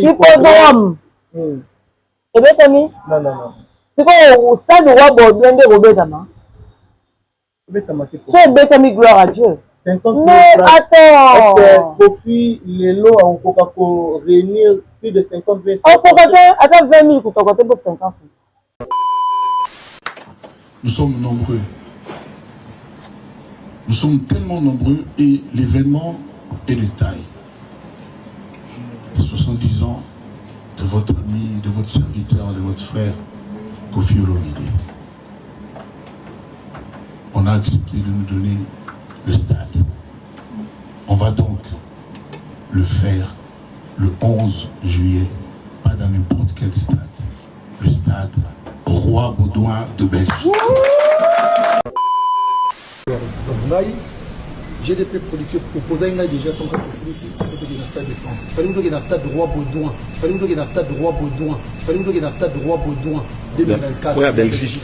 hippodrome. Et bien, Tami? Non, non, non. C'est quoi au stade de Roi Baudouin de Robetama? C'est Betami, gloire à Dieu. 50 mais attends. Est-ce que Kofi Lelo a encore réunir plus de 50 000 personnes? Attends 20 000 pour côté pour 50 000. Nous sommes nombreux. Nous sommes tellement nombreux et l'événement est de taille. Les 70 ans de votre ami, de votre serviteur, de votre frère, Kofi Olomide. On a accepté de nous donner le stade. On va donc le faire le 11 juillet, pas dans n'importe quel stade. Le stade Roi Baudouin de Belgique. GDP Production proposait déjà tant que possible ici dans le stade de France. Il fallait nous donner dans le stade Roi Baudouin. Il fallait nous donner dans le stade Roi Baudouin. Il fallait nous donner dans le stade Roi Baudouin 2024. Oui, à Belgique.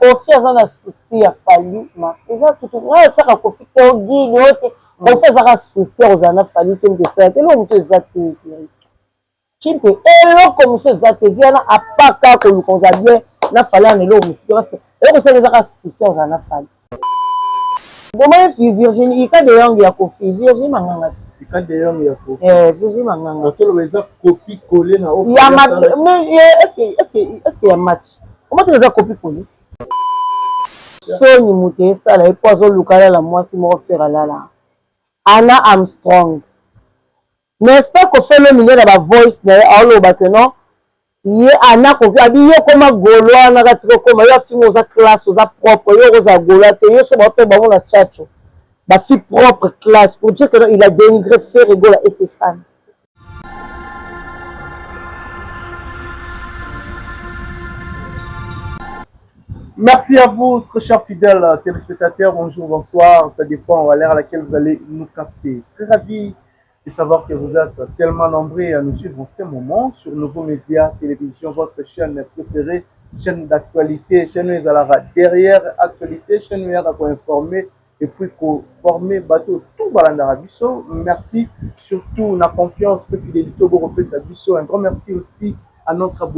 Kofi azana souci a fallu ma eza tutu na tsaka Kofi te ogini ote Kofi azaka souci ozana fallu te ngesa te lo muso ezate chimpe eloko muso ezate viana apaka ko lukonza bien na fallu na lo muso parce que eloko ça ezaka souci ozana fallu Comment Virginie ika de yango ya Kofi Virginie manganga ti ika de yango ya Kofi Virginie manganga to lo eza copie collée na il y a mais est-ce qu'il y a match comment tu as copie collée Soni Mouté, ça là, et puis la moi si mon frère là. Anna Armstrong. N'est-ce pas qu'on fait le milieu de la voice, alors que non? Il y a Anna qui a dit comme Gaulois, on a comme il y a film aux classes, aux propres, il y a aux Gaulois, il y a sur la tchatcho. Ma fille propre classe pour dire que il a dénigré fait rigoler et ses fans. Merci à vous, très chers fidèles téléspectateurs. Bonjour, bonsoir. Ça dépend à l'heure à laquelle vous allez nous capter. Très ravi de savoir que vous êtes tellement nombreux à nous suivre en ce moment sur Nouveaux Médias Télévision, votre chaîne préférée, chaîne d'actualité, chaîne où derrière actualité, chaîne où il y a pour informer et puis pour former bateau tout Balandara Bisso. Merci surtout la confiance que fidélité au Borofé Bisso. Un grand merci aussi à notre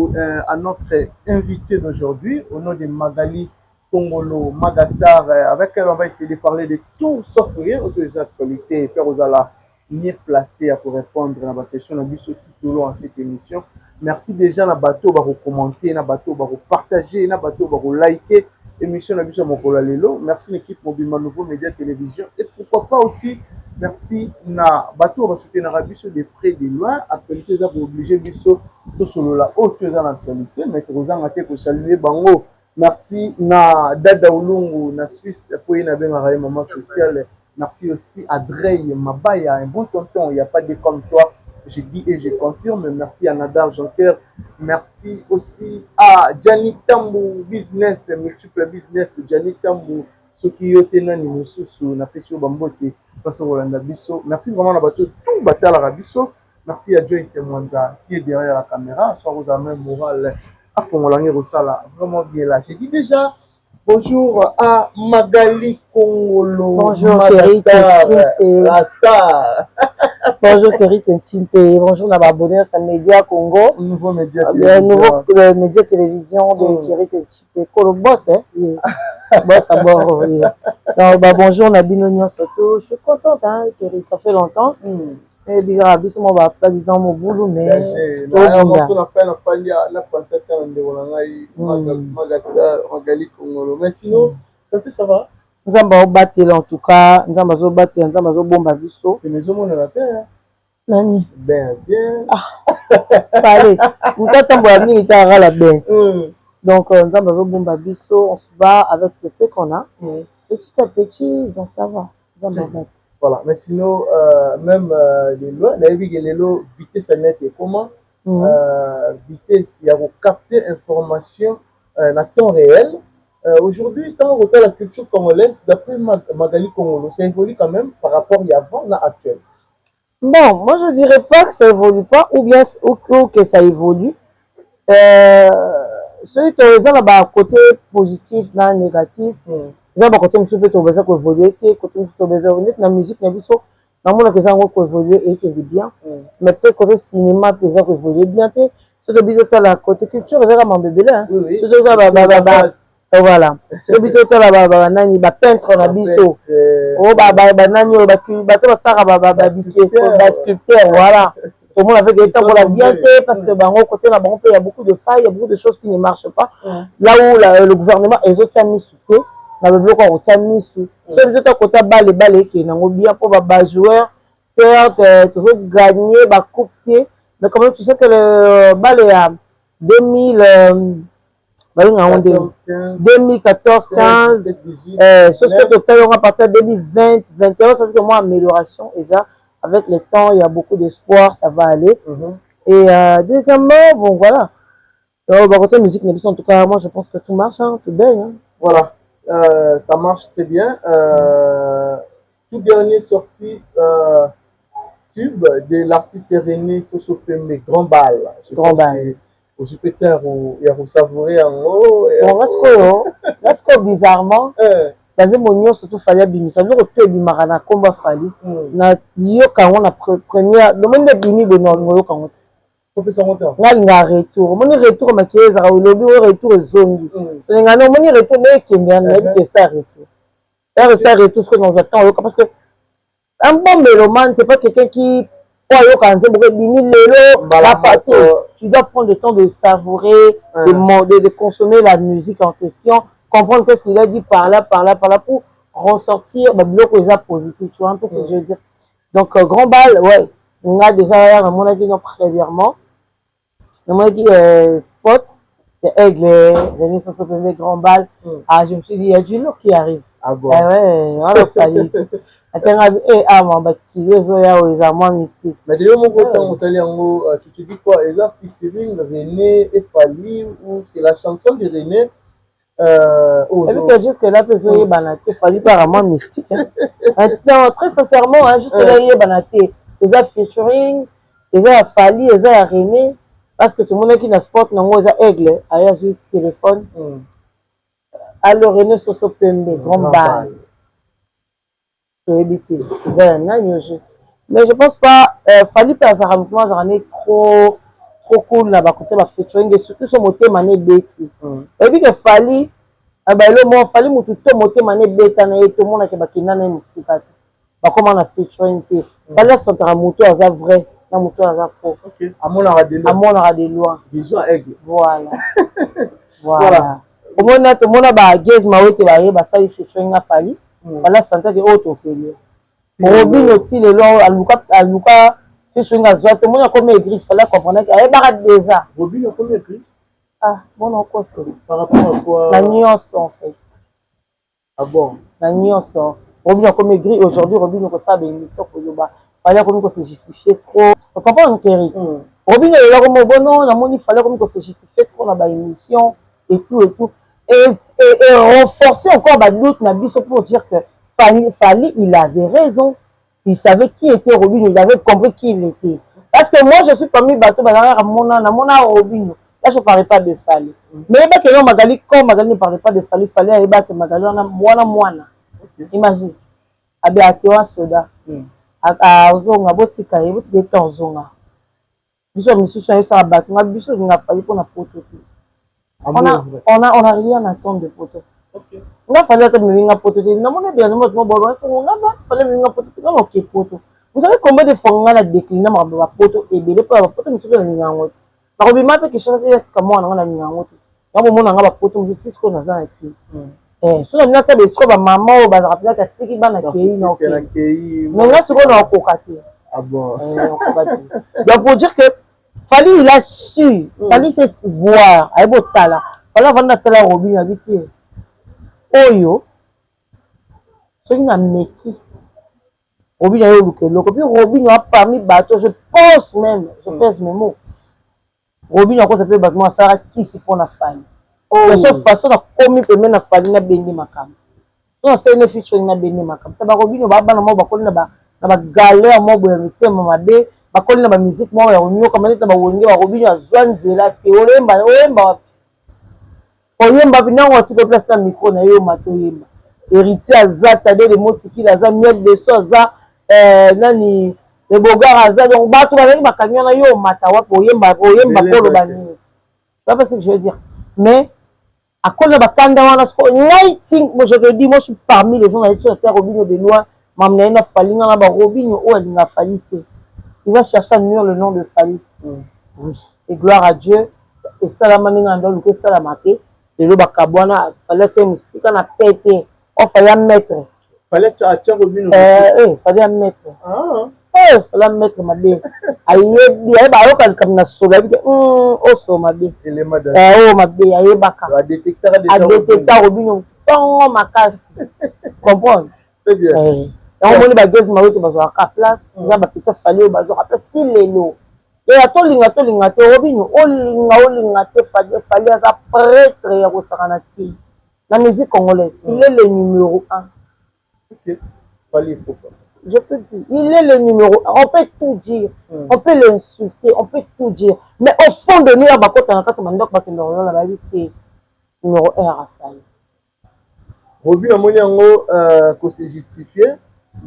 invité d'aujourd'hui, au nom de Magali Kongolo Magastar, avec elle on va essayer de parler de tout sauf rien autour des actualités. Père Ozala, mieux placé pour répondre à la question tout au long de cette émission. Merci déjà à bateau pour commenter, à bateau pour partager, à bateau pour liker l'émission de Mokola Lelo. Merci l'équipe Mobile Nouveau Média Télévision et pourquoi pas aussi merci na bateau va soutenir Rabiso de près de loin. Actualité ça pour obliger Biso tout solo la haute dans l'actualité mais que vous en pour saluer bango. Merci na Dada Olungu na Suisse pour une bien maman sociale. Merci aussi à Drey Mabaya, un bon tonton, il n'y a pas de comme toi. Je dis et je confirme. Merci à Nadar Jonker. Merci aussi à Gianni Tambou Business, multiple business. Gianni Tambou, ce qui est nani mususu na pesio bambote parce Rolanda Bisso. Merci vraiment à bateau tout batal à Rabisso. Merci à Joyce Mwanza qui est derrière la caméra. Soit vous avez moral à fond la vraiment bien là. J'ai dit déjà bonjour à Magali Kongolo. Bonjour Thierry la star. Bonjour Thierry Kenchimpe. Bonjour Nababonner, c'est Média Congo. Nouveau Média Télévision. Nouveau Média Télévision de Thierry Kenchimpe. Kolo boss, hein? Boss à bord. Bonjour Nabino Nyonsoto. Je suis contente, hein, Thierry. Ça fait longtemps. Et bien, Abisso, on va pas dire mon boulot, mais. Mais sinon, santé, ça va? Nous avons battu en tout cas. Nous avons battu, nous avons bomba Abisso. Et mes hommes, on a bien. Nani? Bien, bien. Ah, parlez. Nous avons mis la bain. Donc, nous avons bomba Abisso. On se bat avec le peu qu'on a. Petit à petit, donc ça va. Voilà, mais sinon, même les lois, les lois, vitesse net et comment vitesse, il y a capter information en temps réel. Aujourd'hui, quand on regarde la culture congolaise, d'après Magali Kongolo, ça évolue quand même par rapport à avant, là, actuel. Bon, moi je dirais pas que ça évolue pas, ou bien ou que ça évolue. Celui qui a un côté positif, non négatif. Déjà, côté monsieur peut évoluer, côté monsieur peut évoluer, la musique, namona que ça va évoluer et que bien mais peut-être côté cinéma peut ça évoluer bien te surtout bito la côté culture ça comme bébé là surtout voilà surtout bito la nani ba peintre na biso oh ba nani ba to sara ba sculpteur voilà tout le monde avec des temps pour la bien parce que bango côté là bango il y a beaucoup de failles, il y a beaucoup de choses qui ne marchent pas là où le gouvernement les autres mis sous na le bloc on tient mis sous sur les autres côté balle qui n'ont bien pour ba joueurs certes toujours gagner ba coupe mais quand même tu sais que le balle est à 2014 15 ce que total on à partir de 2020 21 ça c'est que moi amélioration et ça avec le temps il y a beaucoup d'espoir ça va aller et deuxièmement bon voilà donc côté musique en tout cas moi je pense que tout marche tout bien voilà ça marche très bien tout dernier sorti tube de l'artiste René Soso Pembe Grand Bal aussi peut-être il y a savourer en haut est-ce que bizarrement dans mon surtout fallait bimi ça veut dire que bimara na komba fali na yo kango na première demande bimi beno yo kango nga retour mon retour makieza ka lobi retour zongi nga no mon retour mais kenya na que ça retour retour ce que nous attendons parce que un bon mélomane c'est pas quelqu'un qui tu dois prendre le temps de savourer, de consommer la musique en question, comprendre ce qu'il a dit par là pour ressortir le bloc positif. Tu vois un peu ce que je veux dire. Donc, Grand Bal, ouais, on a déjà à mon avis prévièrement. On a dit Spot, Aigle, René Soso Pembe Grand Bal. Ah, je me suis dit, il y a du lourd qui arrive. Ah bon? Ouais, on a failli. Mystique. Mais de mon côté, tu te dis quoi? Est-ce que featuring René et Fali ou c'est la chanson de René? Et jusque là, il Fali apparemment mystique. Non, très sincèrement, jusque là, il y a Banaté. Ils ont featuring, ils ont Fali, ils ont René. Parce que tout le monde qui n'a sport, ils ont Aigle, il a vu le téléphone. Alors René Soso Pembe, Grand Bal. Mais je pense pas Fali personnellement j'en ai trop cool là bas côté la featuring et surtout son moté mané beti et puis que Fali le mot Fali mutu to moté mané beta na tout monde qui bakina na musique ba comment on a featuring Fali sentara mutu aza vrai na mutu aza faux amon aura des lois vision aigle voilà voilà au moins tout monde ba gaze mawete ba sali featuring na Fali Fala santé que autre que lui. Robin aussi le long aluka featuring azwa tout le monde a comme écrit fallait comprendre qu'il y a déjà. Robin a comme écrit. Ah bon on conseille. Par rapport à quoi? La nuance en fait. Ah bon. La nuance. Robin a comme écrit aujourd'hui Robin on ça ben émission pour yoba. Fallait comme se justifier trop. On comprend que Robin est là comme bon non, la moni fallait comme se justifier trop dans la émission et tout. Et renforcer encore doute pour dire que Fali, il avait raison. Il savait qui était Robin, il avait compris qui il était. Parce que moi, je suis parmi bateau, Robin. Là, je ne parlais pas de Fali. Mais quand Magali ne parlait pas de Fali, Fali a ébattu Magali, moana. Imagine. Abe Atewa Soda. A Ozonga, Botika, Botika, Ozonga. Biso, monsieur, ça a battu. Biso, il a fallu pour la prototype. On a rien à attendre de poto. On a fallu attendre de poto. Non, bien, non, on a fallu poto. Non, ok, poto. Vous savez combien de fois on a décliné ma poto et bien, pour la poto, nous sommes en train de par exemple, je peux changer comme moi, on a mis en route. Dans le moment où on a poto, je sais ce qu'on a dit. Si on a fait des scores, maman, on va rappeler que c'est qui va l'accueillir. Mais là, ce qu'on a cocaté. Ah bon. Donc, pour dire que Fali, il a su. Fali, c'est voir. Il y a Fali, avant d'être Robin, habité. Oyo. Ce qui n'a métier. Robin a eu le puis Robin a parmi bateau. Je pense même, je pèse mes mots. Robin a s'appelé bâtiment Sarah qui s'y prend la Fali. De cette façon, on a commis le même Fali na Bendi Makam. On sait une fiche na Bendi Makam. T'as Robin, on va na ba galère, mo boye thème mabe. Bakoli na ba musique mo ya onyo comme neta ba wonge ba Robin azwanzela te oyemba bina ngoti ko place na micro na yo mato yemba héritier azata de motiki la za miel de so za nani le bogar aza donc bato bazali bakamion na yo mata wapi oyemba koloba nini. Tu vois pas ce que je veux dire? Mais à cause de bakanda wana sko ngai ting, moi je te dis, moi je suis parmi les gens sur la terre Robinho de loin, mamna ina falinga na ba Robinho o alinga falite. Il va chercher à nuire le nom de Fali. Oui. Et gloire à Dieu. Et ça la maninga ndo luke ça la maté. Le lo bakabwana fallait c'est musika na pété. On fallait mettre. Fallait tu as Robinho. Fallait mettre. Ah. Fallait mettre ma bé. Aye bien ba yo comme na sola bi o so ma bé. Élément de oh ma bé aye baka. A détecteur Robinho tongo makasi. Comprendre? Très bien. On moni ba gaz ma wote bazwa ka place, za ba petit Fali bazwa ka place ti lelo. Et à tolinga te Robinho olinga te Fali aza prêtre ya kosakana te. La musique congolaise, il est le numéro 1. Ok. Fali pourquoi? Je te dis, il est le numéro 1. On peut tout dire, on peut l'insulter, on peut tout dire. Mais au fond de nous, il y a bakota na kasa mandok bakendoro la babité numéro 1 à Fali. Robinho moni yango ko se justifier.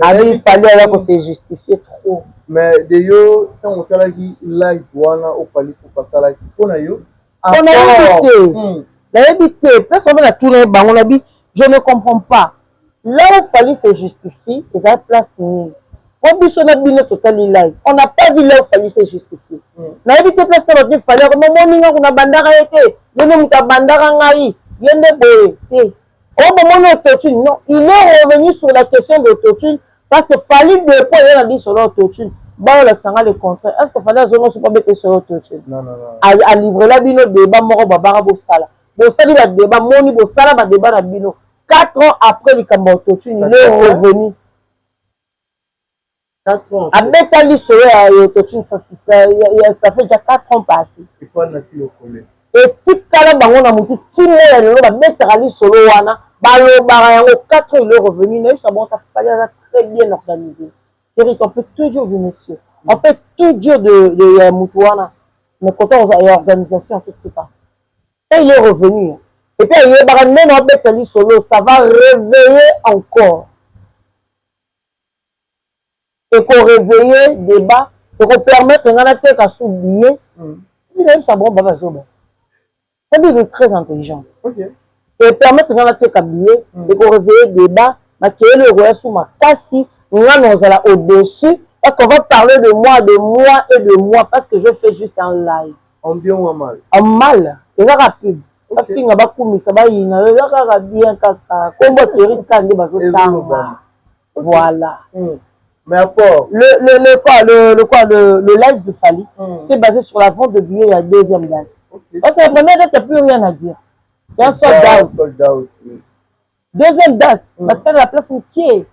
Il fallait alors qu'on se justifie trop. Mais de yo, quand on t'a dit live, voilà, il fallait pour passer là. On a yo. On a évité. La évité. Personne n'a tout on a dit, je ne comprends pas. Là où il fallait se justifier, ils avaient place nulle. On dit qu'on a bien total live. On n'a pas vu là où il fallait se justifier. On a évité place là où il fallait. Comme moi, on a bandara été. Il y a un bandara ngai. Il y a un boé. Non, il est revenu sur la question de l'autotune parce que Fali de pas il a dit sur l'autotune. Bah on le contraire. Est-ce que Fali a zone pas mettre sur l'autotune? Non. À livrer la bino débat moro babara bo sala. Bo sali ba débat moni bo sala ba débat na bino. 4 ans après le cambo autotune, il est revenu. 4 ans. Avec Tali sur l'autotune, ça fait déjà 4 ans passés. Et pas natif au collège. Et si kala bango na mutu timo ya lelo ba mettre ali solo wana balo barango 4 ans il est revenu mais ça bon ta fallu très bien organisé. On peut tout dire du monsieur. On peut tout dire de mutu wana mais quand on a organisation tout c'est pas. Et il est revenu. Et puis il est baran même on mettre ali solo ça va réveiller encore. Et qu'on réveiller débat et qu'on permettre ngana tête à s'oublier. Il a ça bon baba zoba. Il est très intelligent. Okay. Et permettre de faire un billet et qu'on réveille le débat, mais qu'il y ait le roi sous ma cassie, nous allons au-dessus, parce qu'on va parler de moi et de moi, parce que je fais juste un live. En bien ou en mal? En mal. Et ça rapide. Parce qu'il n'y a pas de ça va y aller. Ça bien caca. Voilà. Mais à part le live de Fali, c'est basé sur la vente de billets il y a deuxième date. Okay. Parce que la première date, il n'y a plus rien à dire. C'est un sold out. Deuxième date, parce qu'il y a la place qui est.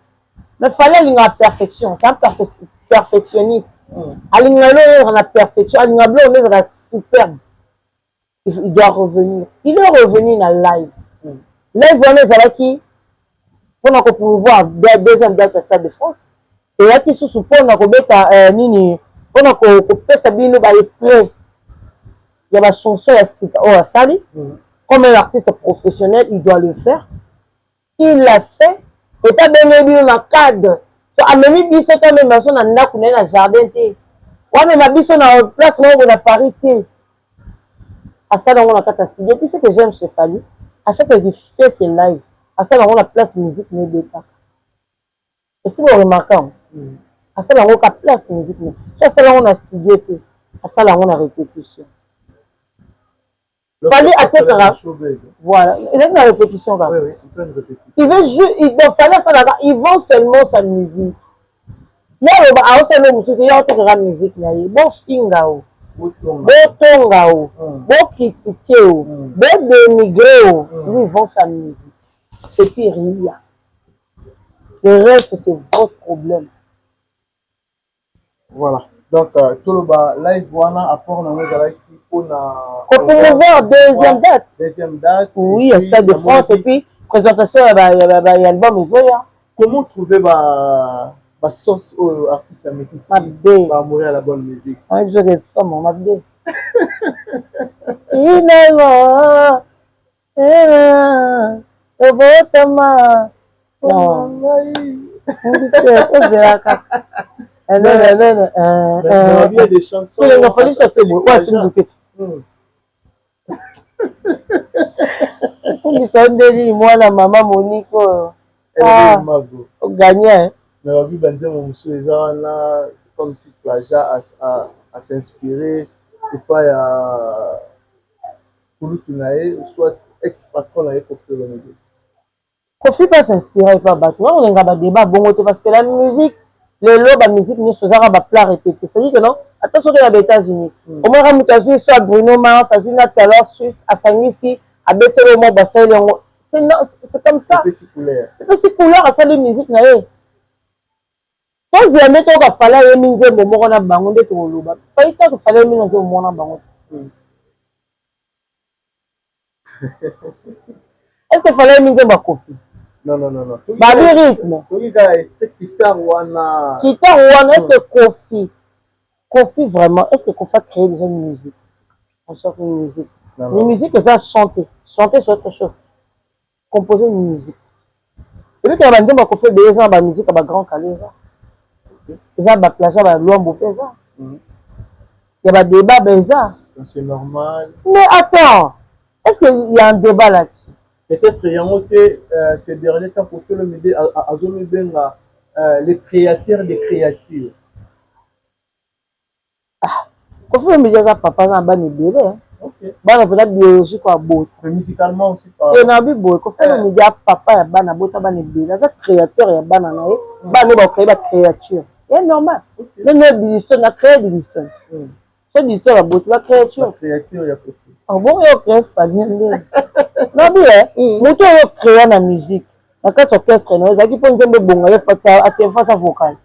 Mais il fallait aller à la perfection. C'est un perfectionniste. Aller à la perfection, aller à la superbe. Il doit revenir. Il est revenu dans le live. Live, on est qui pour pouvoir la deuxième date à Stade de France. Et là, qui se suppose qu'on nini, on a coupé sa bino par extrait. Il y a ma chanson à Sali. Comme un artiste professionnel, il doit le faire. Il l'a fait. Et pas bien bien dans le cadre. À même biso quand même maison na ndako na jardin té. Wa même biso na place moi on a parité. À ça on a kata studio. Puis ce que j'aime chez Fali, à chaque fois qu'il fait ses lives, à ça on a place musique ne bêta. Et si vous remarquez, à ça on a place musique ne. Ça on a studio té. À ça on a répétition. Fali à voilà, il est dans la répétition. Oui, il veut juste, il vend seulement sa musique. Il y a un musique, bon finga, bon tonga, bon critiquer, bon dénigrer, lui il vend sa musique. Et puis rien. Le reste c'est votre problème. Voilà. Donc tout le bas live wana apport na pour promouvoir deuxième date. Deuxième date. Oui, à Stade de France et puis présentation à l'album Zoya. Comment trouver ma sauce aux artistes américains pour mourir à la bonne musique? Ah, je vais ça mon mabé. Finalement, non. Il y a des chansons. Moi, maman Monique, gagné. Mais la vie, c'est comme si Plaja a s'inspirer et pas à Kouloutunae, soit ex-patron à Kofi Olomide. Kofi pas s'inspirer par Batou. On a un débat bon parce que la musique, le lot de musique, nous faisons un plat répété. C'est-à-dire que non, attention que les États-Unis. Au moins, les États-Unis, soit Bruno Mars, à Taylor Swift, à Sangissi, à Bessel Omo, Bassel. C'est comme ça. C'est couleur. C'est couleur à ça, les musiques. Quand vous aimez, il fallait que vous ayez un bon bango de Toloba. Il fallait que vous ayez un bon bango. Est-ce qu'il fallait que vous ayez un Kofi? Non, non, non, non. Babi rythme. C'était guitare wana. Guitare wana, est-ce que Kofi vraiment, est-ce que Kofi a créé déjà une musique? On sort une musique. Une musique, c'est ça, chanter. Chanter sur autre chose. Composer une musique. Et puis, quand on dit que Kofi a une musique, il y a un grand calé. Il y a un plage, il y a un loin, il y a un débat, c'est normal. Mais attends, est-ce qu'il y a un débat là-dessus? Peut-être qu'il y a monté ces derniers temps pour faire le média à Zomi Benga, les créateurs des créatures. Ah, quand on fait le média, papa, on a un ok. Bana peut-être biologique ou beau. Mais musicalement aussi pas. Et na bi boy, quand fait le média papa ya bana bota bana bébé, ça créateur ya bana na e, bana ba créer ba créature. C'est normal. Mais notre histoire na créer de l'histoire. C'est l'histoire la beauté la créature. Créature ya Kofi. Ah bon, yo créer fallait ndé. Na bien, moto yo créer na musique. Na cas orchestre na, ça qui peut nzembe bonga yo fata atie face vocale.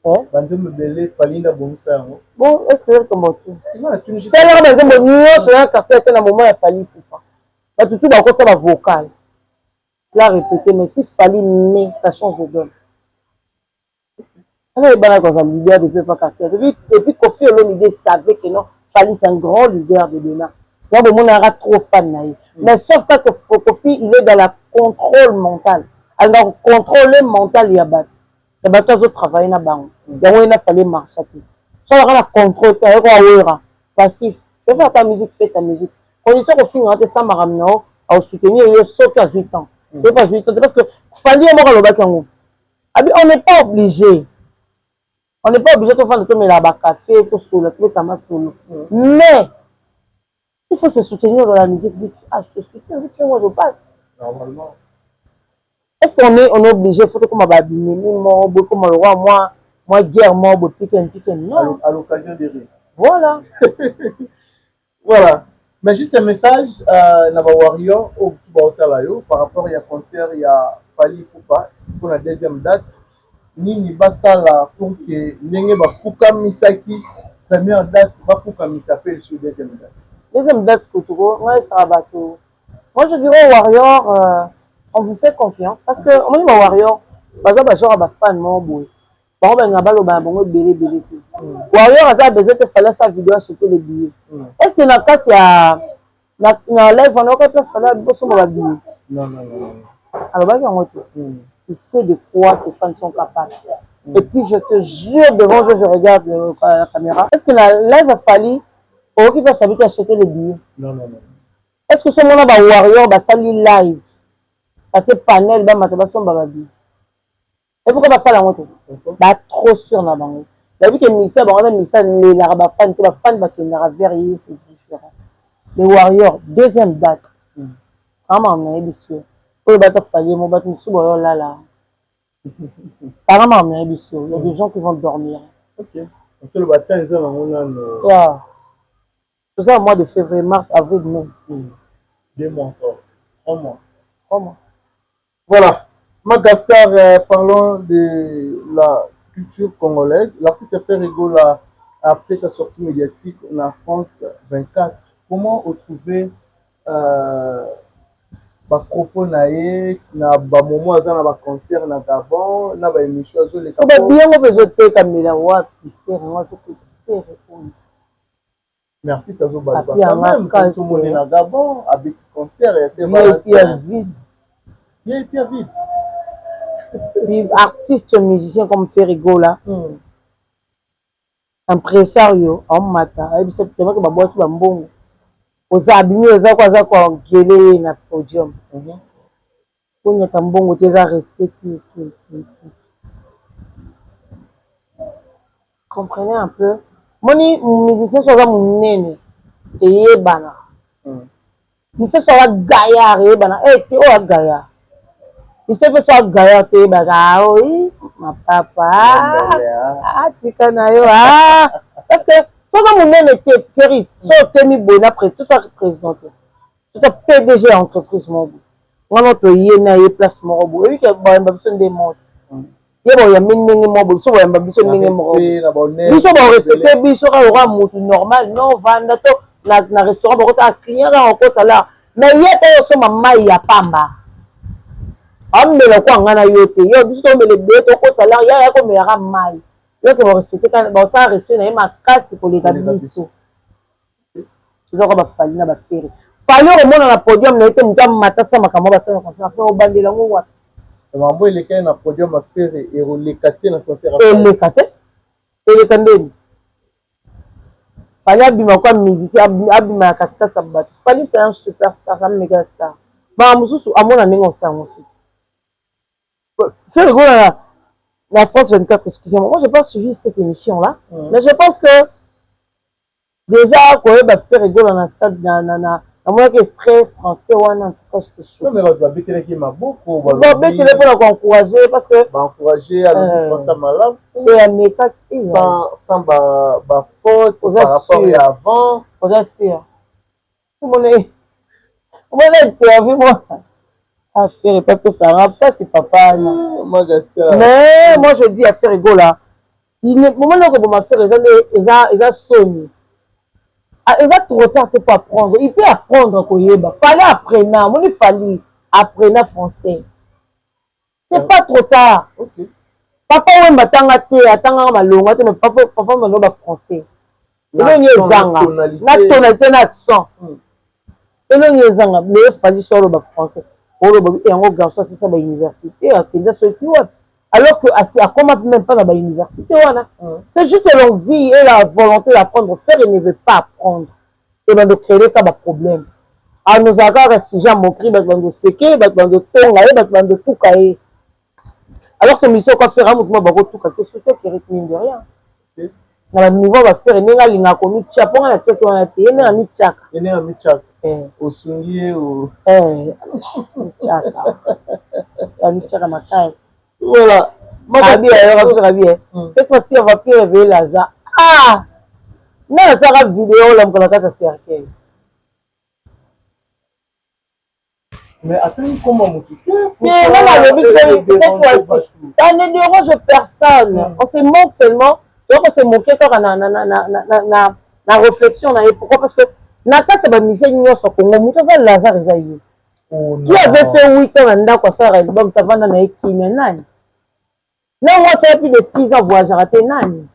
Bon, est-ce que c'est comme tout? C'est là que c'est un quartier à un moment il fallait pas. Tout le monde a vocal. Là répéter, mais si fallait mais ça change de donne. Alors il y a un leader de pas quartier. Et puis Kofi Olomide savait que non, fallait c'est un grand leader de Bénin. Donc le monde aura trop fan naïf. Mais sauf que Kofi il est dans la contrôle mental. Alors contrôle mental il y a battu. Il y a d'autres travail na banque. Il a fallu marcher. Si on a contrôle, tu as passif. Tu fais ta musique, fais ta musique. Condition au fin, on ça maramno à soutenir il saute à 8 ans. C'est pas 8 ans parce que fallait moi le bac en on n'est pas obligé. On n'est pas obligé de faire de tomber là-bas café, tout solo, tout tamas solo. Mais il faut se soutenir dans la musique vite. Ah, je te soutiens vite, moi je passe. Normalement. Est-ce qu'on est obligé, il faut que je m'abîme, comme le roi, moi, guerre, moi, piquen, non. À l'occasion des rires. Voilà. Voilà. Mais juste un message à Nava Warrior au par rapport à un concert, il y a Fali Poupa pour la deuxième date. Nini Basala pour que Nenge Bafuka Misaki, première date, Bafuka Misapel sur deuxième date. Deuxième date, moi, ça va tout. Moi, je dirais aux Warriors. On vous fait confiance parce que on est Warrior par exemple genre fan mon boy bon ben na balo ba bongo belé tout Warrior a besoin de faire sa vidéo acheter les billets est-ce que na cas ya na live on a pas place fallait bosso mo ba billets non alors ba on il sait de quoi ces fans sont capables et puis je te jure devant je regarde la caméra est-ce que la live a fallu au qui peut s'habituer à acheter les billets non est-ce que ce moment ba Warrior ba sali live parce que panel ba matabason bababi et pourquoi ça la honte ba trop sur na bango la vie que misa ba misa les la ba fan que ba fan ba kenara verrier c'est différent les Warriors deuxième date vraiment on est ici pour ba ta fallier mon ba musu boyo là vraiment on est ici il y a des gens qui vont dormir OK donc le matin ils ont tout ça au mois de février mars avril mai 2 mois encore 3 mois voilà. Magastar, parlons de la culture congolaise. L'artiste fait rigolo après sa sortie médiatique en France 24. Comment retrouver propos naé na ba moment azana ba concert na Gabon na ba émission azo les ba bien mo besoin te kamela wapi faire moi ce que faire mais artiste azo ba quand même quand tout le monde na Gabon a petit concert et c'est voilà vide Et puis à vide. Puis artiste musicien comme Ferrigo là. Impresario en mata. Et puis c'est tellement que ma boîte va bon. Aux abîmés, aux aquas, quoi, gueuler na podium. Pour n'y être bon, tu as respecté. Comprenez un peu. Moni musicien soit mon nene. Et bana. Musicien soit gaillard et bana. Eh, t'es au gaillard. Musicien soit gaillard et bana. Oui, ma papa. Ah, tika na yo. Ah, parce que ça va mon nene était Kéris. Soit t'es mis bon après tout ça représenté. Tout ça PDG entreprise mon bout. On a to yena y place mon bout. Et puis que bon, besoin des montes. Il y a mingi mo bo so ba mbiso mingi mo biso ba respecter biso ka ora mutu normal non vanda to na restaurant ba ko ta client ka ko sala mais yeta yo so mama ya pamba amela ko ngana yote yo biso to mele beto ko sala ya ko me ra mai yo ke ba respecter ka ba sa respect na ma kasi ko le biso zo ko ba fali na ba fere fali o mona na podium na ete mutam matasa makambo ba sa ko sa fa o bandela ngo wa mambo il est na podium à faire et relécaté dans concert à relécaté et le candé fallait abima quoi musicien abima katika sabat fallait c'est un superstar un méga star ba mususu amona ningo ça ensuite c'est le gars la France 24 excusez-moi moi j'ai pas suivi cette émission là mais je pense que déjà quand il va faire rigolo dans la stade à moins que c'est très français ou en tout cas je te choque. Non mais on va bêter qui m'a beaucoup. On va bêter pour encourager parce que. Encourager à le français malade. Et à mes cas. Sans faute par rapport à avant. Bien sûr. Comment est interview moi. À faire pas que ça rentre pas c'est papa. Mais moi je dis à faire rigolo là. Il ne moment où on va faire ils ont sonné. Il a trop tard pour apprendre. Il peut apprendre Koyeba. Fallait apprendre. Moi, il fallait apprendre français. C'est pas trop tard. Okay. Papa, oui, mais attends, malonga, mais papa, malonga français. Il y a une tonalité, l'accent. Il y a une mais il fallait sur le français. Et un garçon, c'est ça, l'université. Alors que à comment même pas dans l'université, c'est juste l'envie et la volonté d'apprendre. Faire, il ne veut pas apprendre. Et bien de créer des problèmes. À nos agarres, si j'ai mon cri, de séquer, de tonga, de tout cahier. Alors que mission qu'on fait un mouvement, tout cahier, c'est ce qui rythme de rien. Dans le niveau, on va faire une linga comme une tchap, on a tchak, on a été, on a mis tchak. On a mis tchak. Au soulier, au. Tchak. On a mis tchak à ma caisse. Voilà. Cette fois-ci, on va plus réveiller Lazare. Ah! Non, ça va vidéo, là, on a cercueil. Mais attends, comment mon petit cette fois-ci, ça ne dérange personne. On se moque seulement. Donc, on se moque quand on a réflexion. Pourquoi? Parce que, Naka, c'est ma mission, nous sommes Congo. Nous Lazare, qui avait fait 8 ans, on a quoi faire l'album, tu vas dans les qui maintenant. Non, moi, c'est plus de 6 ans voyage à Nani.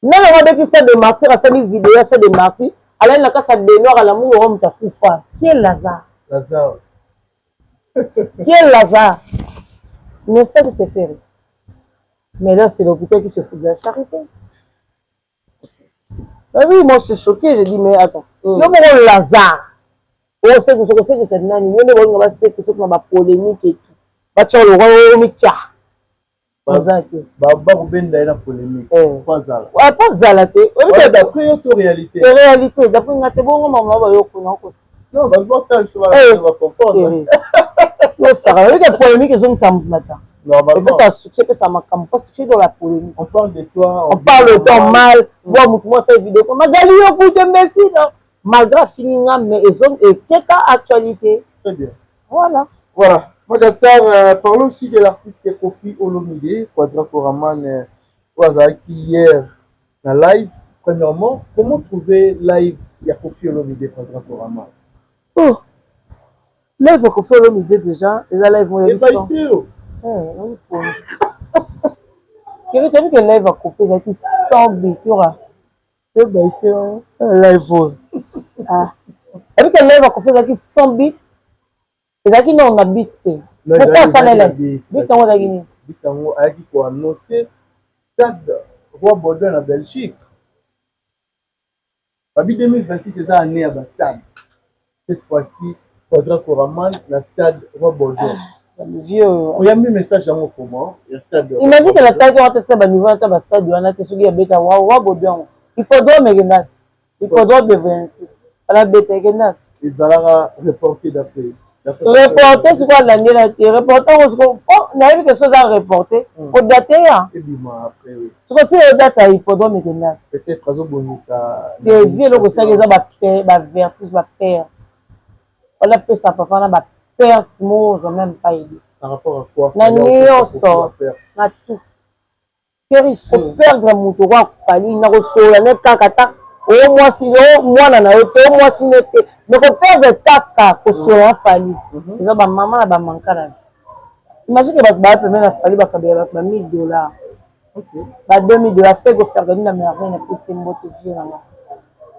Non, on va dire que c'est de martyrs, à cette vidéo, c'est de martyrs. Alors, il y a un dénoir à l'amour, on t'a pu faire. Qui est Lazare? Lazare. Qui est Lazare? N'est-ce pas que c'est fait? Mais là, c'est l'hôpital qui se fout de la charité. Ben oui, moi, je suis choquée. Je dis, mais attends. Il y a Lazare. On sait que c'est Nani. Il y a une polémique et tout. Tu as le roi au métier. Baba Rubenda na polémique. Pas Zala. Ouais, pas Zala. D'après notre réalité. Réalité. D'après notre bon maman, va y avoir aussi. Non, bah le ça va comprendre. Non, ça va. Avec la polémique, ils ont ça matin. Normalement. Ça succès que ça m'a comme parce que tu es dans la polémique. On parle de toi. On parle de toi mal. Moi, cette vidéo. Magali, on peut te messi, non? Malgré finir, mais ils ont et quelle actualité. Très bien. Voilà. Voilà. Magastar, parlons aussi de l'artiste Kofi Olomide, Quadra Koraman, qui hier dans live. Premièrement, comment trouver live Kofi Olomide, Quadra Koraman? Oh, live Kofi Olomide déjà, et là live moi il est ici. Quel est le live Kofi là qui semble qu'il y aura? C'est bien ici, live. Ah, avec un live Kofi là qui 100 bits. ezalaki non na bit te pourquoi asalela bit yango ezalaki nini bit yango ayaki koannonce stade Roi Baudouin na Belgique babi 2026 eza année ya bastade cette fois-ci Quadra Koraman na stade Roi Baudouin vieux oyambi message yango comment ya stade imagine que la taille wana te ba niveau ata ba stade wana te soki ya beta Roi Baudouin hippodrome ekendaki hippodrome de 26 ala beta ekendaki ezalaka reporté d'après reporter sikoyo alandela te reporter ngo sikoyo nayebi ke so eza reporter odate ya ebima après oui sikoyo ti odata hippodrome ekendaki peut-être azobongisa te vie eloko esaki eza bavertige baperte wana pesa papa na baperte mozo même pas yebi par rapport à quoi na nyonso na tout keris koperdre moto kwa kofali na kosola ne kaka ta oyo mwasi oyo mwana na yo te oyo mwasi ne te me koperdre kaka kosola na fali eza bamama na bamanka na vie imagine ke bato baya peme na fali bakabela bato ba $1000 ba $2000 fe kofergani na merveille na pesi mboto vie nanga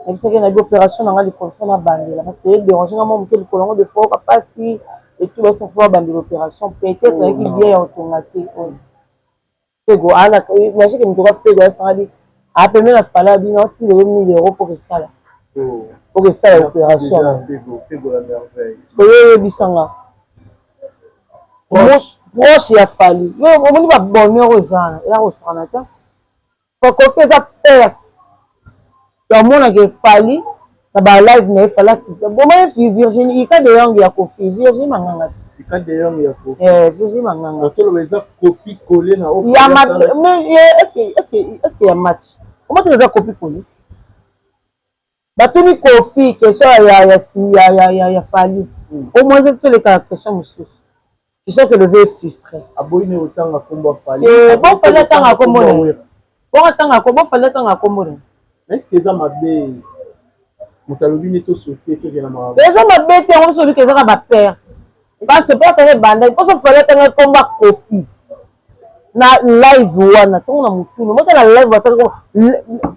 nabisaki na bi opération nanga likolo fo na bandela parce que edérange nga mwa moke likolo yango de fois oka pasi etu basi fo babandela opération peut-être ayaki bien ya kotonga te oyo fego ana imagine ke moto ka fego asangadi apeme na fala bino otindelo €1000 mpo kesala mpo kesala opération oyo oyebisanga proche ya fali omoni babonheur oyo eza wana eya kosakana te kokofi eza perte yamonaka efali na balive na ye falaki bomoni Virginie ika de yango ya kofi Virginie manganga ti Virginie manganga est-ce que ya match omoti eza kopi koli batuni kofi question ya fali au moins toleka question mosusu je sais que le vieux est frustré bon fali atanga komona bon atanga ko bon fali atanga komona est-ce que eza mabe moto alobi nde tosote tokena mabe eza mabe te yango soki ezaka baperte parce que mpo atanga ebanda mposo fali atanga komba kofi na live wana ntango na motunu moke na live bataka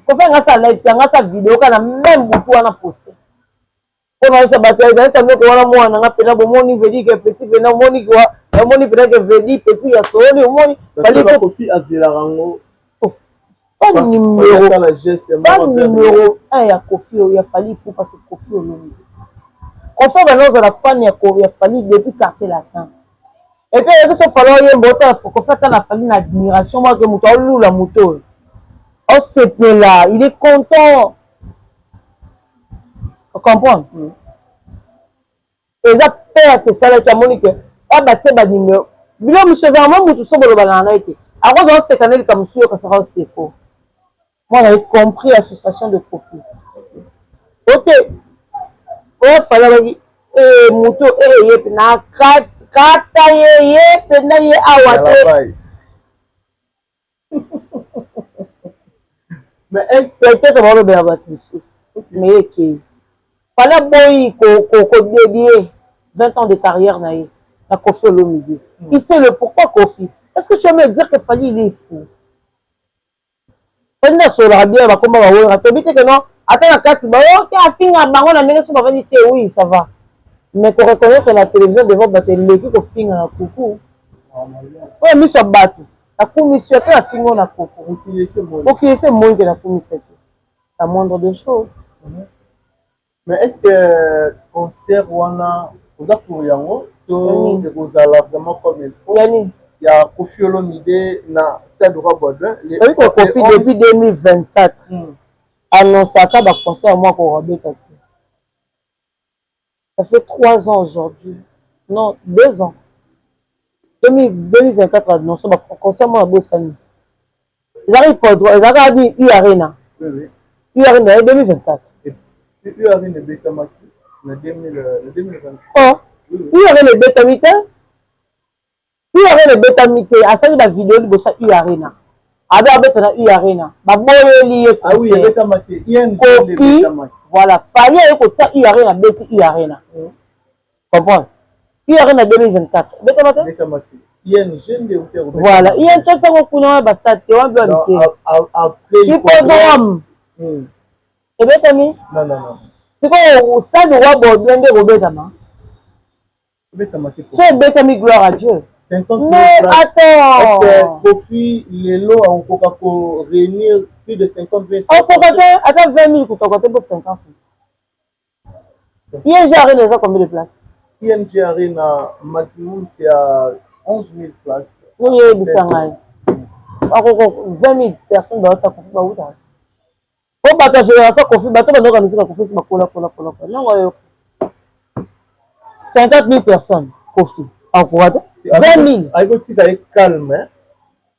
kofi anga sa live te anga sa video kana même butu wana poste mpona osa bato ezalisa moko wana mwana nanga mpena bomoni vedi ke petit mpena omoni mpena ke vedi petit ya sooni omoni kofi azelaka yango femme numéro 1 ya kofi oyo ya fali pour parce que kofi olongi kofi banozala fan ya fali depuis quartier latin et puis eke so fali oyemba otala kofi ata na fali na admiration moke moto aolula moto oyo osepela il est content ocomprendre eza perte esalaki amoni ke abatie banimero bilo mosu ezala mo motu so bolobana na ye te akozala oseka na elika mosu yokasaka oseko moi j'ai compris la frustration de Kofi. Ok, on fallait aller moto yep na kata yep na ye awate. Mais expecter que on va battre le souffle. Mais ok, fallait boy ko dédier 20 ans de carrière na ye na Kofi Olomide. Il sait le pourquoi Kofi. Est-ce que tu vas me dire que Fali il est fou? Fali na sola bien bakoma bawera to bite que non ata na kasi ba ok afinga bango na ndenge so bavandi te oui ça va mais ko reconnaître la télévision devant battre leki ko finga na kuku oyo miso bato akumisi te afinga na kuku okilise moi que nakumisi te la moindre des choses. Mais est-ce que concert wana oza pour yango to ekozala vraiment comme il faut yani il y a Kofi Olomide na stade Roi Baudouin oui que Kofi depuis 2024 annonçaka ba concert moi ko robeta. Ça fait 3 ans aujourd'hui. Non, 2 ans. 2024 annoncé ba concert moi à Bossani. Ils arrivent pas droit, ils arrivent dit U-Arena. oui U-Arena 2024. U-Arena Betamaki na 2023. Oh, U-Arena Betamite. U-Arena Betamite, asali ba vidéo liboso U-Arena. Abe abeta na U-Arena. Ba boyeli ye ah oui, Betamaki. Kofi, voilà, fallait que tu U-Arena beti U-Arena. Comprends? U-Arena 2024. Betamite. Voilà, il y a un temps que vous avez bastard, tu vas bien hippodrome. Et bien, Tami? Non. C'est quoi au stade de Roi Baudouin de Robert Tama? C'est bête, gloire à Dieu. 50 000 mais places. attends. Est-ce que Kofi Lelo a encore réunir plus de 50 000 places? Attends, 20 000 pour ton pour 50 000. ING Arena, ça combien de places? ING Arena, maximum, c'est à 11 000 places. Oui, 20 000 personnes dans ta Kofi Baouda. Pour partager ça, Kofi, bateau, on organise la Kofi, c'est ma cola. Non, 50 000 personnes, Kofi. Encore 20 000. Aïe, calme,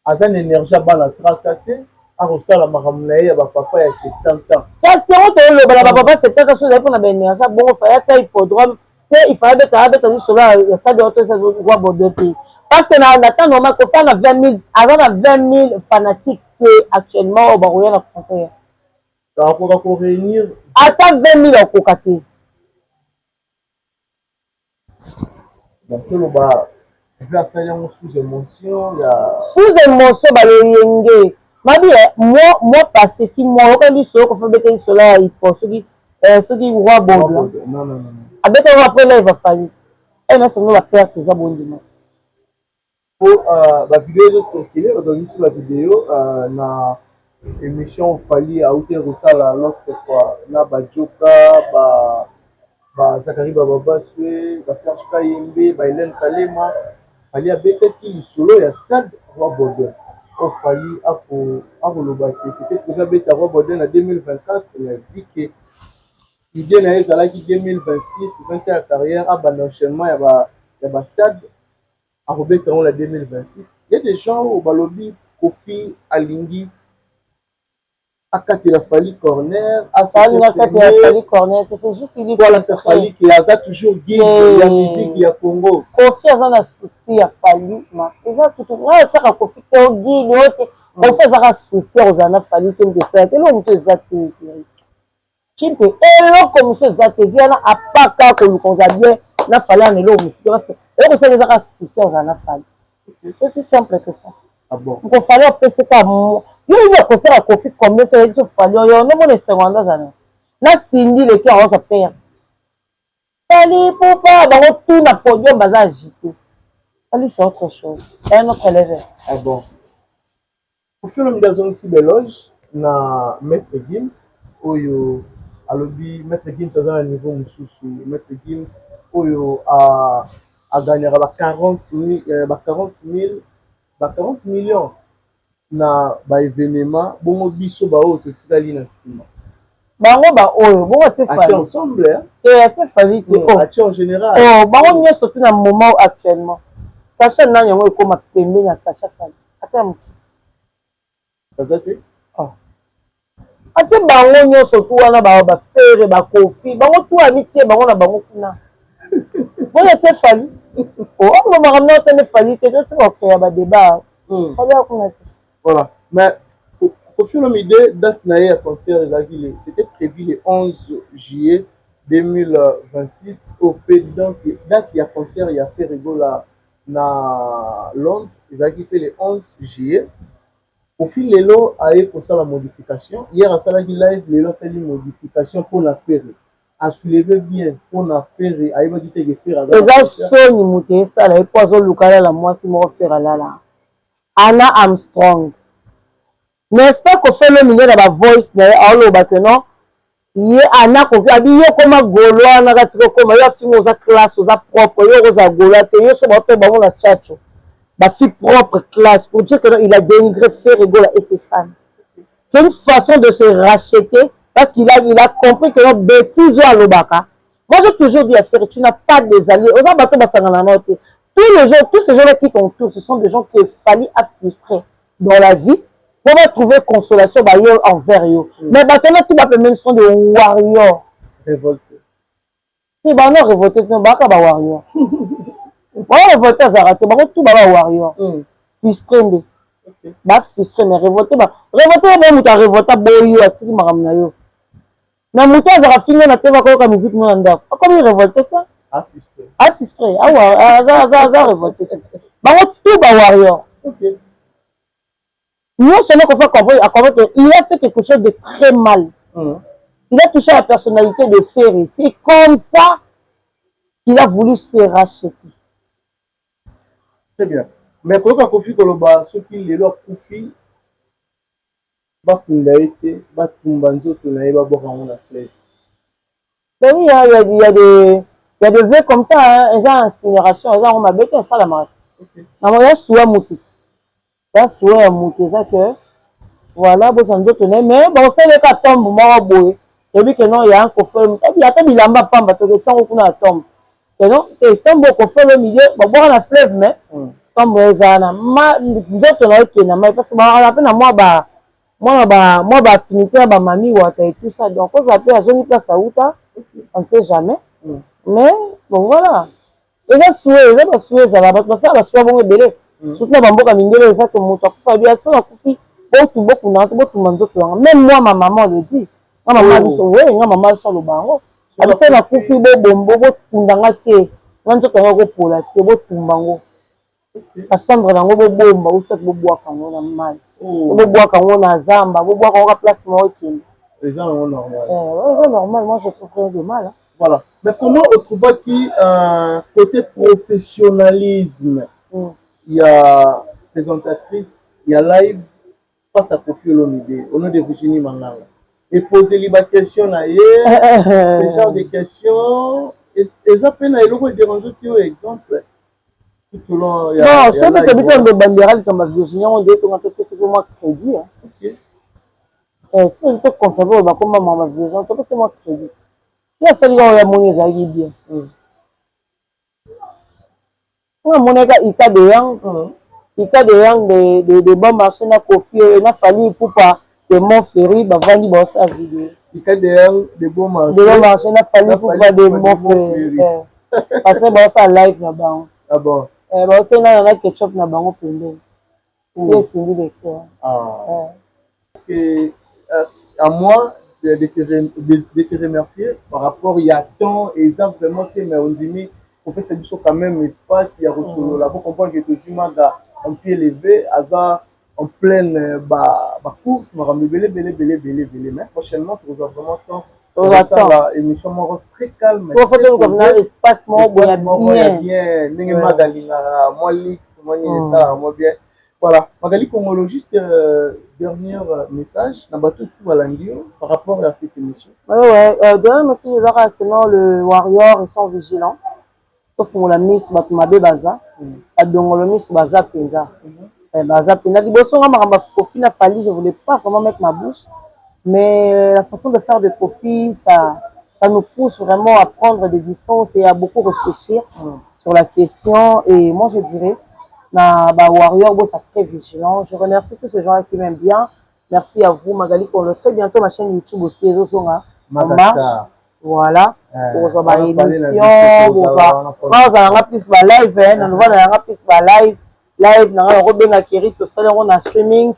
à une énergie à la traquer, à ressort la maramnaï, à papa, il y a 70 ans. Ça, c'est le papa, c'est peut-être chose pour la énergie. Bon, il fallait être hippodrome. Il fallait être cela, il stade de roi Bordeaux. Parce que dans le temps normal, Kofi a 20 000, avant 20 000 fanatiques qui actuellement au Barouya la conseillère. Alors, on va réunir. Attends 20 000 au Kokaté. Donc, c'est le bas. Il y a sous émotion. Sous émotion, il moi, passé, si moi, quand il faut faire cela, il pense ceux qui roi Bordeaux. Non. Après, là, il va falloir. Et là, c'est la perte, c'est ça, bon dimanche. Pour la vidéo circuler, on a sur la vidéo, na émission Fali a été resala l'autre fois, na Badjoka, Zakari Babaswe, Serge Kayembe, Hélène Kalema, Fali a bêté qui solo ya stade Roi Bordeaux. Au Fali a pour le bâtir. C'était déjà bêté à Roi Bordeaux en 2024, il a dit que l'idée n'a pas été 2026, 21 carrière, à l'enchaînement, il y a un stade. À Robert la 2026, il y a des gens au Balobi, Kofi, Alingi, Akati la Fali Corner, Akati la Fali Corner, c'est juste il dit voilà, ça Fali qui a toujours guide la musique il y a Congo. Kofi a un souci à Fali, mais il a tout le Kofi qui est guide, Kofi a un souci aux ana Fali qui est ça, et là on fait ça Chimpe, et là comme ça ça vient à pas quand on nous a bien na Fali en elo parce que et vous savez ça souci aux ana Fali. C'est aussi simple que ça. Ah bon. Il fallait appeler ça comme il y a conseil à Kofi combien c'est que Fali yo non mon secondes ana. Na Cindy le qui a sa père. Fali papa dans tout na podium baza agité. Fali c'est autre chose. C'est un autre level. Ah bon. Pour faire une maison aussi beloge na Maître Gims oyo alobi Maître Gims à un niveau mususu Maître Gims oyo a gagné 40 millions na ba événement bongo biso ba oyo totikali na sima bango ba oyo bongo te Fali ensemble te Fali te en général bango nyonso surtout na moment actuellement Tasha na yango ekoma pembeni na Tasha Fali ata muki azate ase bango nyonso tu wana ba fere ba Kofi bango tu amitié bango na bango kuna bongo te Fali on va ramener te Fali te tu vas créer ba débat Fali akuna te voilà mais pour faire une idée date na concert c'était prévu le 11 juillet 2026 au président date il y a concert il y a fait rigola na Londres ils ont fait le 11 juillet. Au fil de l'eau, a eu pour ça la modification. Hier, à Salagi Live, l'eau c'est une modification pour la faire. À soulever bien, pour la faire, à y dire que faire. Les Sony Mouté, ça, les poisons locaux, la moi, si moi, faire là. Anna Armstrong. N'est-ce pas qu'on fait le milieu de la voice, non? Il Anna, qu'on a dit, comme un golo, on a dit, comme il y a film aux classes, aux propres, il y a aux golo, il y a sur votre bon, la tchatcho. Ma fille propre classe pour dire qu'il a dénigré Ferregola et ses fans. C'est une façon de se racheter parce qu'il a compris que notre bêtise à l'Obaka. Moi, j'ai toujours dit à Ferre, tu n'as pas des alliés. Tous ces gens-là qui t'entourent, ce sont des gens qu'il fallait frustrés dans la vie pour trouver consolation envers eux. Mais maintenant, tout le monde sont des warriors. Révoltés. Si, non, révoltés, non, warriors. Voilà, révolté à Zaraté, tout va warrior. Frustré, frustré, mais révolté, même tu as révolté, boyo, tu dis, maramnayo. Na mouta zara fini na teva kwa musique no ndako. Comme il révolté toi? Frustré. Frustré. Ça révolté. Tout va warrior. OK. Nous seulement qu'on fait comprendre qu'il a fait quelque chose de très mal. Il a touché la personnalité de Ferry. C'est comme ça. qu'il a voulu se racheter. Très bien. Mais quand Kofi Koloba, ceux qui les leur Kofi, bakunda été, batumba nzoto na eba boka on a flèche. Ben oui, il y a des vœux comme ça, hein, ils ont incinération, ils ont ma bête, ça la marque. Non, mais il y a souvent mouti. Il y a souvent mouti, ça que, voilà, bon, ça nous donne, mais bon, c'est le cas tombe, moi, boy. Et puis que non, il y a un coffre, et puis il y a un bilamba pamba, tu as tant qu'on a tombe. Et non, et tombe au coffre le milieu, bon, bon, la fleuve, mais, tombe, zana, ma, d'autres là, qui n'a pas, parce que, on a peine à moi, affinité à ma mamie, et tout ça, donc, on va faire à zone place à Outa. On ne sait jamais. Mais bon, voilà. Les gens souhaitent, ça va pas ça, la soie bon belé. Surtout dans Bamboka Mindele, ça que mon takou bien ça, la koufi, beaucoup, même moi, ma maman le dit. Ma maman dit, oui, ma maman le fait le bango. Alors, c'est la koufi, bon, tundanga te. Quand tu as pour la te, bon, tumbango. Cassandre, dans le bomba, ou soit bois quand on a mal. Bois quand on a zamba, bois quand on a place moitié. Les gens sont normal. C'est normal, moi je trouve rien de mal. Hein. Voilà. Mais comment on trouve qu'il côté professionnalisme, il y a présentatrice, il y a live face à Kofi Olomide, au nom de Virginie Mangala. Et poser les questions ailleurs, ce genre de questions, et ça peut nous déranger par exemple. Tout au long, il y a. Non, c'est que tu habites dans Banderal comme Virginie, on dit que c'est pour moi crédit. Hein. Ok. Si je te conserve, on va comme maman Virginie, c'est moi crédit. Il y a celle qui a mon ezali bien. Mon ika de yang de bon marché na Kofi na fali pour pas de Montferry ba vandi ba sa vidéo. Ika de yang de bon marché na fali pour pas de Montferry. Parce que ba sa live na bango. Ah bon. Ba fait na ketchup na bango pembeni. Et c'est lui le cœur. Ah. Et à moi de te remercier par rapport il y a temps et ça vraiment que mais on dit on fait ça quand même espace il y a reçu là pour comprendre que toujours en pied levé hasard en pleine course m'a belé mais prochainement tu vas vraiment temps la émission moi très calme pour faire comme ça espace moi bien ningue magali moi lix moi ni ça moi bien. Voilà, Magali Kongolo, juste dernier message par rapport à cette émission. Dernier message, c'est que le Warrior, ils sont vigilants. Sauf qu'on la mis sur Batumabé Baza, à Dongolo mis sur Baza Penza. Baza Penza, je ne voulais pas vraiment mettre ma bouche, mais la façon de faire des profits, ça nous pousse vraiment à prendre des distances et à beaucoup réfléchir sur la question. Et moi, je dirais, Warrior, bon, ça très vigilant. Je remercie tous ces gens qui m'aiment bien. Merci à vous, Magali, pour le très bientôt ma chaîne YouTube aussi. En marche. Voilà. Pour votre émission, on a plus de live, on a plus de live. Live, on a Robin Akiri, tout ça, on a streaming.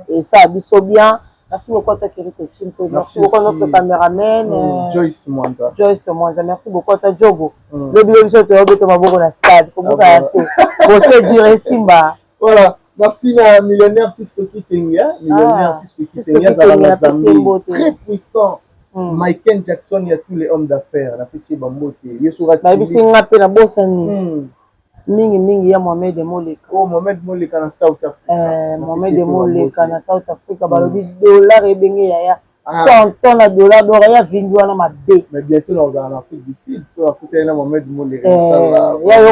Et ça a bissé bien. Merci beaucoup à toi, Akiri. Merci beaucoup à notre caméraman. Joyce Mwanza. Merci beaucoup à toi, Djogo. Le billet de tu vas beaucoup la stade. Voilà. Merci à millionnaire Siskoki Tengia. Millionnaire Siskoki Tengia, très puissant. Michael Jackson, il y a tous les hommes d'affaires. La PC Bambote. Mingi ya Mohamed Moleka. Oh, Mohamed Moleka na South Africa. Mohamed Moleka na South Africa. Balobi dollar ebenge ya tonton na dollar d'or ya vindu wana mabe. Mais bientôt on va en Afrique du Sud. So Afrique na Mohamed Moleka. Ya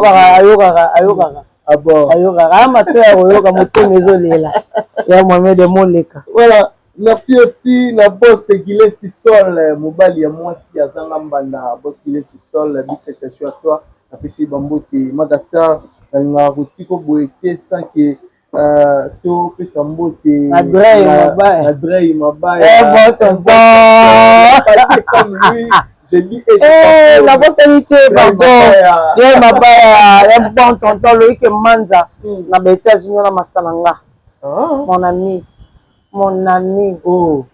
ayokaka. Ah bon. Ayokaka amato ya oyoka moto mezolela. Ya Mohamed Moleka. Voilà. Merci aussi na boss Guilin Tissol, mobali ya mwasi azanga mbanda. Boss Guilin Tissol, big question à toi. Apesi Bambote Magastar na rutiko boete sans que to pesa mbote Adrey Mabaya bon comme lui j'ai dit la postérité pardon Mabaya bon tonton Loïc Manza na États-Unis na Mastananga mon ami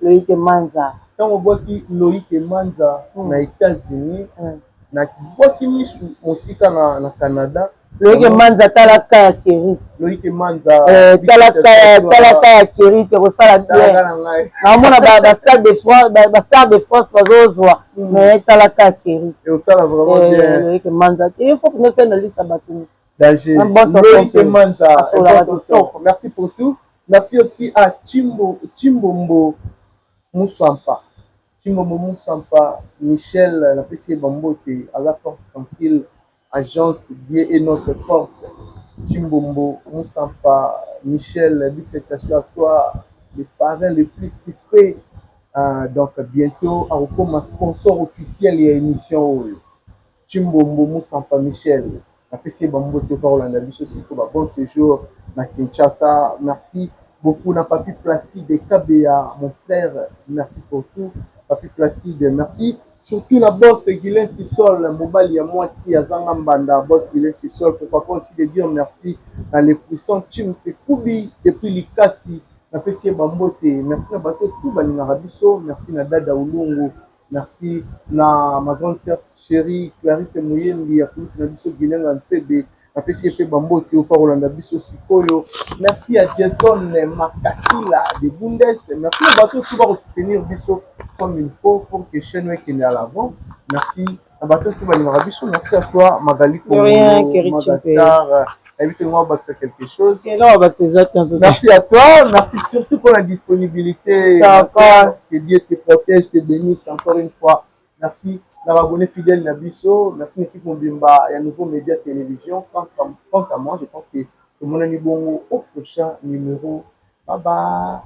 Loïc Manza quand on voit qui Loïc Manza na États-Unis na boki misu musika na Canada Loïc Manza talaka ya Kérit. Loïc Manza talaka ya Kérit kosala bien. Naomona ba Stade de France bazozwa mais talaka ya Kérit. Et osala vraiment bien. Loïc Manza. Il faut que nous fassions la liste à Batou. Loïc Manza. Merci pour tout. Merci aussi à Chimbombo Moussampa. Chimbombo Moussampa, Michel, la PC Bambote, à la force tranquille, agence Dieu et notre force. Chimbombo Moussampa, Michel, big citation à toi, les parrains les plus suspects. Donc bientôt, comme un sponsor officiel et émission. Chimbombo Moussampa, Michel, la PC Bambote, Orlando, bon séjour à Kinshasa. Merci beaucoup, na Papi Placide KBA, mon frère, merci pour tout. Papi Placide, merci. Surtout la boss Guilain Tissol, Mobali à moi si à Zangambanda, boss Guilain Tissol, pourquoi pas aussi de dire merci à les puissants Tim Sekoubi, depuis Likasi, na PC Bambote, merci à Bateau tout, Balina Rabiso, merci à Dada Oulungu, merci à ma grande sœur chérie, Clarisse Mouyembi, à Philippe Nabiso Guilain Antebe, à PCP Bambote, au Parolanda Biso Sikoyo, merci à Jason Makasila de Bundes, merci à Bateau tout va soutenir Biso comme il faut pour que chaîne qui est à l'avant. Merci à Bateau tout va Biso, merci à toi Magali Komo, Magastar, invite-moi à bâtir quelque chose. Merci à toi, merci surtout pour la disponibilité. Que Dieu te protège, te bénisse encore une fois. Merci. Abonné fidèle Nabiso, merci l'équipe Mobimba et à nouveau média télévision. Quant à moi, je pense que tout le monde est bon au prochain numéro. Bye bye.